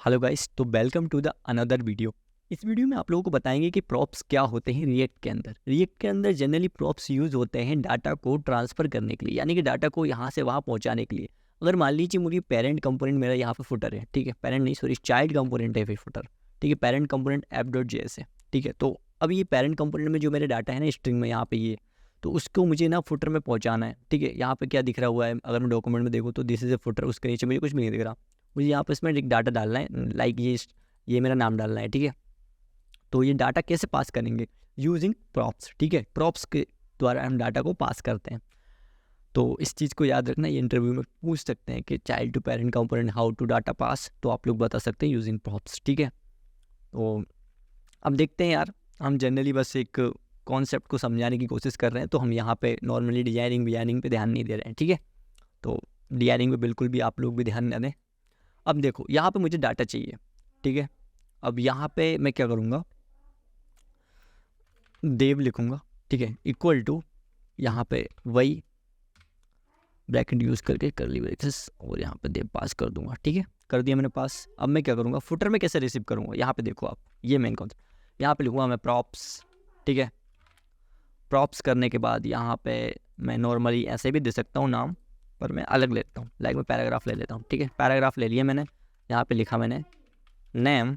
Hello guys, तो welcome to the another video. इस वीडियो में आप लोगों को बताएंगे कि प्रॉप्स क्या होते हैं रिएक्ट के अंदर। रिएक्ट के अंदर जनरली प्रॉप्स यूज़ होते हैं डाटा को ट्रांसफ़र करने के लिए, यानी कि डाटा को यहाँ से वहाँ पहुँचाने के लिए। अगर मान लीजिए मुझे पेरेंट कंपोनेंट मेरा यहाँ पे फुटर है, ठीक है, पेरेंट नहीं सॉरी चाइल्ड कंपोनेंट है फिर फुटर, ठीक है, पेरेंट कंपोनेंट app.js है, ठीक है। तो अब ये पेरेंट कंपोनेंट में जो मेरे डाटा है ना स्ट्रिंग में यहाँ पे ये, तो उसको मुझे ना फुटर में पहुँचाना है, ठीक है। यहाँ पे क्या दिख रहा हुआ है, अगर मैं डॉक्यूमेंट में देखूँ तो दिस इज़ ए फुटर, उसके नीचे मुझे कुछ भी नहीं दिख रहा। मुझे यहाँ पे इसमें एक डाटा डालना है, लाइक ये मेरा नाम डालना है, ठीक है। तो ये डाटा कैसे पास करेंगे? यूजिंग प्रॉप्स, ठीक है। प्रॉप्स के द्वारा हम डाटा को पास करते हैं। तो इस चीज़ को याद रखना, ये इंटरव्यू में पूछ सकते हैं कि child to parent component how to data pass, तो आप लोग बता सकते हैं यूजिंग प्रॉप्स, ठीक है। तो अब देखते हैं यार, हम जनरली बस एक कॉन्सेप्ट को समझाने की कोशिश कर रहे हैं, तो हम यहाँ पे नॉर्मली डिजाइनिंग पे ध्यान नहीं दे रहे हैं, ठीक है। तो डिजाइनिंग पे बिल्कुल भी आप लोग भी ध्यान न दें। अब देखो यहाँ पे मुझे डाटा चाहिए, ठीक है। अब यहाँ पे मैं क्या करूँगा, देव लिखूँगा, ठीक है, इक्वल टू यहाँ पे वही ब्रैकेट यूज़ करके करली ब्रेसेस और यहाँ पे देव पास कर दूंगा, ठीक है। कर दिया मैंने पास। अब मैं क्या करूँगा, फुटर में कैसे रिसीव करूँगा, यहाँ पे देखो आप, ये मेन कॉन्सेप्ट। यहाँ पे लिखूँगा मैं प्रॉप्स, ठीक है। प्रॉप्स करने के बाद यहाँ पे मैं नॉर्मली ऐसे भी दे सकता हूँ नाम, पर मैं अलग लेता हूँ, लाइक मैं पैराग्राफ ले लेता हूँ, ठीक है। पैराग्राफ ले लिया मैंने, यहाँ पे लिखा मैंने नेम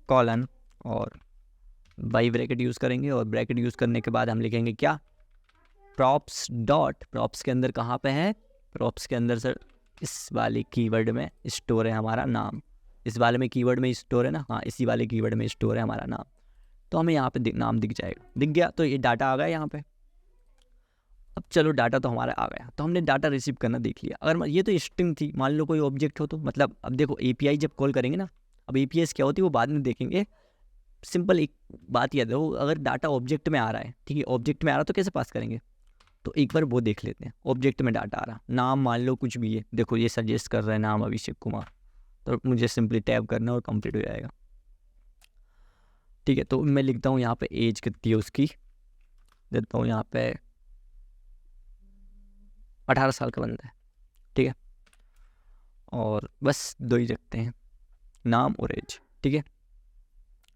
कॉलन और बाई ब्रैकेट यूज़ करेंगे, और ब्रैकेट यूज़ करने के बाद हम लिखेंगे क्या, प्रॉप्स डॉट, प्रॉप्स के अंदर कहाँ पे है, प्रॉप्स के अंदर सर इस वाले कीवर्ड में स्टोर है हमारा नाम, इस वाले में कीवर्ड में स्टोर है ना, हाँ इसी वाले कीवर्ड में स्टोर है हमारा नाम। तो हमें यहाँ पे नाम दिख जाएगा, दिख गया, तो ये डाटा आ गया यहाँ पे। अब चलो डाटा तो हमारा आ गया, तो हमने डाटा रिसीव करना देख लिया। अगर ये तो स्ट्रिंग थी, मान लो कोई ऑब्जेक्ट हो तो, मतलब अब देखो एपीआई जब कॉल करेंगे ना, अब एपीआई क्या होती है वो बाद में देखेंगे। सिंपल एक बात याद रखो, अगर डाटा ऑब्जेक्ट में आ रहा है, ठीक है, ऑब्जेक्ट में आ रहा तो कैसे पास करेंगे, तो एक बार वो देख लेते हैं। ऑब्जेक्ट में डाटा आ रहा, नाम मान लो कुछ भी है, देखो ये सजेस्ट कर रहा है नाम अभिषेक कुमार, तो मुझे सिंपली टैब करना और कंप्लीट हो जाएगा, ठीक है। तो मैं लिखता हूँ यहाँ पे एज कितनी है उसकी, देता हूँ यहाँ पे 18 साल का बंदा है, ठीक है। और बस दो ही रखते हैं, नाम और एज, ठीक है।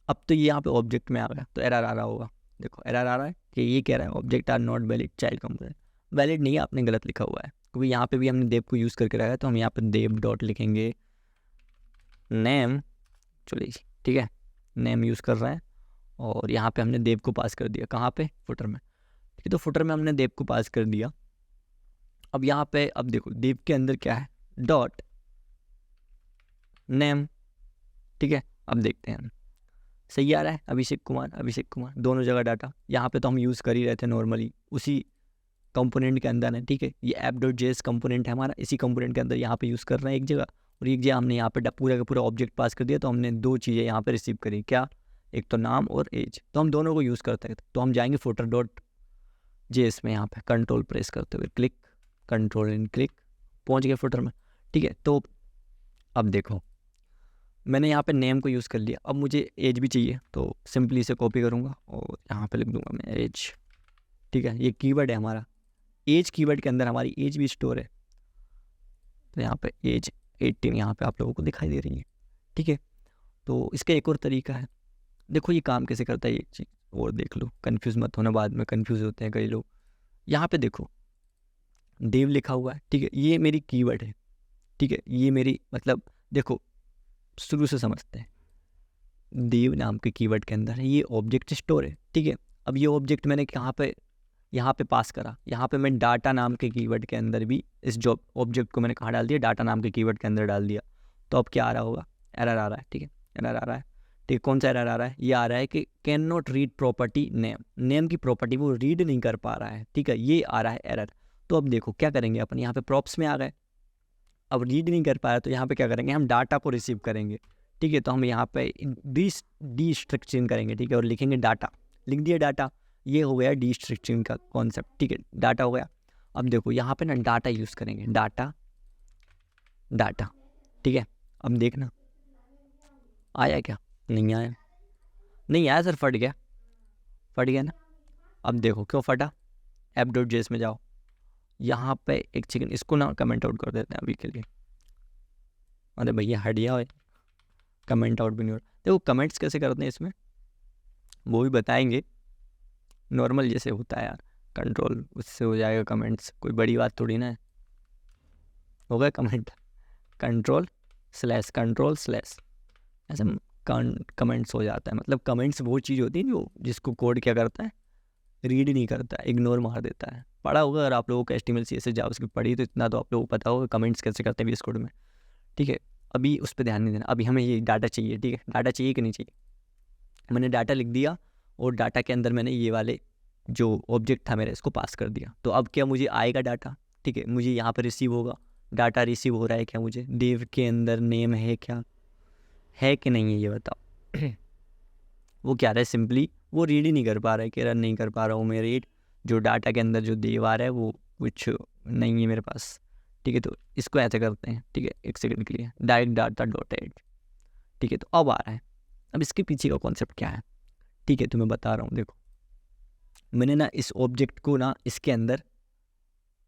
अब तो ये यहाँ पे ऑब्जेक्ट में आ गया, तो एरर आ रहा होगा, देखो एरर आ रहा है कि ये कह रहा है object are not valid child component. Valid नहीं है, आपने गलत लिखा हुआ है, क्योंकि यहाँ पे भी हमने देव को यूज़ करके रखा है, तो हम यहाँ पे देव डॉट लिखेंगे नेम, चलिए ठीक है, नेम यूज़ कर रहे हैं, और यहाँ पे हमने देव को पास कर दिया, कहाँ पे, फुटर में, ठीक है। तो फुटर में हमने देव को पास कर दिया। अब यहाँ पे अब देखो देव के अंदर क्या है, डॉट नेम, ठीक है। अब देखते हैं हम, सही आ रहा है, अभिषेक कुमार दोनों जगह डाटा, यहाँ पे तो हम यूज़ कर ही रहे थे नॉर्मली उसी कंपोनेंट के अंदर है, ठीक है। ये app.js कंपोनेंट है हमारा, इसी कंपोनेंट के अंदर यहाँ पे यूज़ कर रहे हैं एक जगह, और एक जगह हमने यहाँ पे पूरा का पूरा ऑब्जेक्ट पास कर दिया, तो हमने दो चीज़ें यहाँ पे रिसीव करी, क्या, एक तो नाम और एज, तो हम दोनों को यूज़ करते हैं। तो हम जाएंगे footer.js में, यहाँ पे कंट्रोल प्रेस करते हुए क्लिक, कंट्रोल एंड क्लिक, पहुँच गए फुटर में, ठीक है। तो अब देखो मैंने यहाँ पे नेम को यूज़ कर लिया, अब मुझे एज भी चाहिए, तो सिंपली इसे कॉपी करूँगा और यहाँ पे लिख दूँगा मैं एज, ठीक है। ये कीवर्ड है हमारा, एज कीवर्ड के अंदर हमारी एज भी स्टोर है, तो यहाँ पे एज 18 यहाँ पे आप लोगों को दिखाई दे रही है, ठीक है। तो इसका एक और तरीका है, देखो ये काम कैसे करता है ये चीज़, और देख लो, कन्फ्यूज़ मत होना, बाद में कन्फ्यूज़ होते हैं कई लोग। यहाँ पे देखो देव लिखा हुआ है, ठीक है, ये मेरी कीवर्ड है, ठीक है, ये मेरी मतलब देखो शुरू से समझते हैं, देव नाम के कीवर्ड के अंदर है, ये ऑब्जेक्ट स्टोर है, ठीक है। अब ये ऑब्जेक्ट मैंने कहाँ पे, यहाँ पे पास करा, यहाँ पे मैं डाटा नाम के कीवर्ड के अंदर भी इस जॉब ऑब्जेक्ट को मैंने कहाँ डाल दिया, डाटा नाम के कीवर्ड के अंदर डाल दिया। तो अब क्या आ रहा होगा, एरर आ रहा है, ठीक है, एरर आ रहा है, ठीक है। कौन सा एरर आ रहा है, ये आ रहा है कि can not read property name, name की प्रॉपर्टी वो रीड नहीं कर पा रहा है, ठीक है, ये आ रहा है एरर। तो अब देखो क्या करेंगे अपन, यहाँ पे प्रॉप्स में आ गए, अब रीड नहीं कर पाया, तो यहाँ पे क्या करेंगे, हम डाटा को रिसीव करेंगे, ठीक है। तो हम यहाँ पे डी स्ट्रक्चरिंग करेंगे, ठीक है, और लिखेंगे डाटा, लिख दिया डाटा, ये हो गया डी स्ट्रक्चरिंग का कॉन्सेप्ट, ठीक है, डाटा हो गया। अब देखो यहाँ पे ना डाटा यूज़ करेंगे, डाटा डाटा, ठीक है। अब देखना आया क्या, नहीं आया, नहीं आया सर, फट गया ना। अब देखो क्यों फटा, app.js में जाओ, यहाँ पे एक सेकंड इसको ना कमेंट आउट कर देते हैं अभी के लिए, अरे भैया हट गया, कमेंट आउट भी नहीं हो रहा। देखो कमेंट्स कैसे करते हैं इसमें वो भी बताएंगे, नॉर्मल जैसे होता है यार, कंट्रोल उससे हो जाएगा कमेंट्स, कोई बड़ी बात थोड़ी ना है। हो गया कमेंट, कंट्रोल स्लैश ऐसे कमेंट्स हो जाता है। मतलब कमेंट्स वो चीज़ होती है जो जिसको कोड क्या करता है, रीड नहीं करता है, इग्नोर मार देता है। पढ़ा होगा अगर आप लोगों को HTML CSS जावास्क्रिप्ट पढ़ी तो इतना तो आप लोगों को पता होगा कमेंट्स कैसे करते हैं VS कोड में, ठीक है। अभी उस पर ध्यान नहीं देना, अभी हमें ये डाटा चाहिए, ठीक है। डाटा चाहिए कि नहीं चाहिए, मैंने डाटा लिख दिया और डाटा के अंदर मैंने ये वाले जो ऑब्जेक्ट था मेरा इसको पास कर दिया। तो अब क्या मुझे आएगा डाटा, ठीक है, मुझे यहाँ पर रिसीव होगा, डाटा रिसीव हो रहा है क्या, मुझे देव के अंदर नेम है क्या, है कि नहीं है ये बताओ। वो क्या रहा है, सिंपली वो रीड ही नहीं कर पा रहा है, कि रन नहीं कर पा रहा हूँ मैं रीड, जो डाटा के अंदर जो देव आ रहा है वो कुछ नहीं है मेरे पास, ठीक है। तो इसको ऐसे करते हैं, ठीक है, एक सेकंड के लिए, डायरेक्ट डाटा डॉट एड, ठीक है। तो अब आ रहा है, अब इसके पीछे का कॉन्सेप्ट क्या है, ठीक है, तो मैं बता रहा हूँ। देखो मैंने ना इस ऑब्जेक्ट को ना इसके अंदर,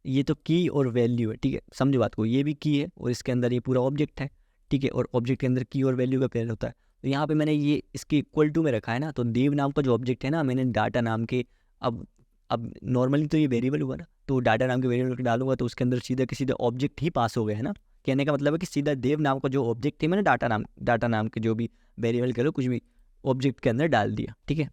ये तो की और वैल्यू है, ठीक है, समझो बात को, ये भी की है और इसके अंदर ये पूरा ऑब्जेक्ट है, ठीक है। और ऑब्जेक्ट के अंदर की और वैल्यू का पेयर होता है। तो यहाँ पे मैंने ये इसके इक्वल टू में रखा है ना, तो देव नाम का जो ऑब्जेक्ट है ना, मैंने डाटा नाम के, अब नॉर्मली तो ये वेरिएबल हुआ ना, तो डाटा नाम के वेरिएबल डालूंगा तो उसके अंदर सीधा सीधा ऑब्जेक्ट ही पास हो गया है ना। कहने का मतलब है कि सीधा देव नाम का जो ऑब्जेक्ट है मैंने डाटा नाम के जो भी वेरिएबल कह लो कुछ भी ऑब्जेक्ट के अंदर डाल दिया, ठीक है,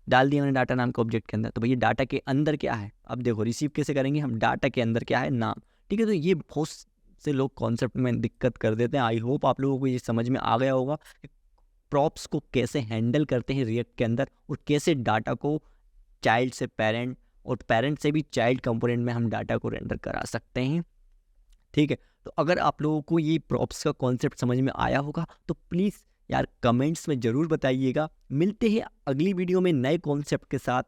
डाल दिया मैंने डाटा नाम के ऑब्जेक्ट के अंदर। तो भैया डाटा के अंदर क्या है, अब देखो रिसीव कैसे करेंगे हम, डाटा के अंदर क्या है, नाम, ठीक है। तो ये बहुत से लोग कॉन्सेप्ट में दिक्कत कर देते हैं। आई होप आप लोगों को ये समझ में आ गया होगा प्रॉप्स को कैसे हैंडल करते हैं रिएक्ट के अंदर, और कैसे डाटा को चाइल्ड से पेरेंट और पेरेंट से भी चाइल्ड कंपोनेंट में हम डाटा को रेंडर करा सकते हैं, ठीक है। तो अगर आप लोगों को ये प्रॉप्स का कॉन्सेप्ट समझ में आया होगा तो प्लीज़ यार कमेंट्स में ज़रूर बताइएगा। मिलते हैं अगली वीडियो में नए कॉन्सेप्ट के साथ।